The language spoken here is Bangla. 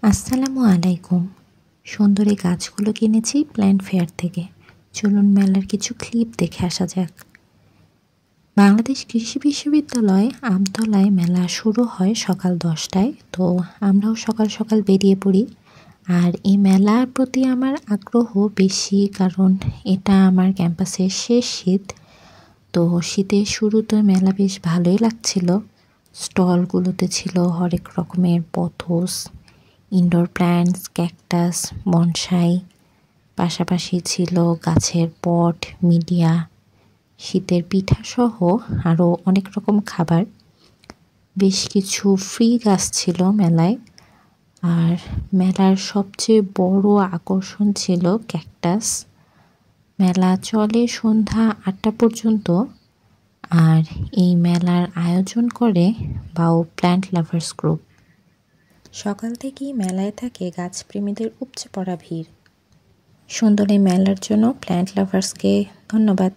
আসসালামু আলাইকুম। সুন্দর এই গাছগুলো কিনেছি প্ল্যান্ট ফেয়ার থেকে। চলুন মেলার কিছু ক্লিপ দেখে আসা যাক। বাংলাদেশ কৃষি বিশ্ববিদ্যালয় আমতলায় মেলা শুরু হয় সকাল 10টায়। তো আমরাও সকাল সকাল বেরিয়ে পড়ি। আর এই মেলার প্রতি আমার আগ্রহ বেশি, কারণ এটা আমার ক্যাম্পাসের শেষ শীত। তো শীতের শুরুতে মেলা বেশ ভালোই লাগছিল। স্টলগুলোতে ছিল হরেক রকমের pothos, indoor plants, cactus, bonsai. পাশাপাশি ছিল গাছের পট, মিডিয়া, শীতের পিঠাসহ আরও অনেক রকম খাবার। বেশ কিছু ফ্রি গাছ ছিল মেলায়। আর মেলার সবচেয়ে বড় আকর্ষণ ছিল ক্যাকটাস। মেলা চলে সন্ধ্যা 8টা পর্যন্ত। আর এই মেলার আয়োজন করে বাও প্ল্যান্ট লাভার্স গ্রুপ। সকাল থেকেই মেলায় থাকে গাছপ্রেমীদের উপচে পড়া ভিড়। সুন্দর এই মেলার জন্য প্ল্যান্ট লাভার্সকে ধন্যবাদ।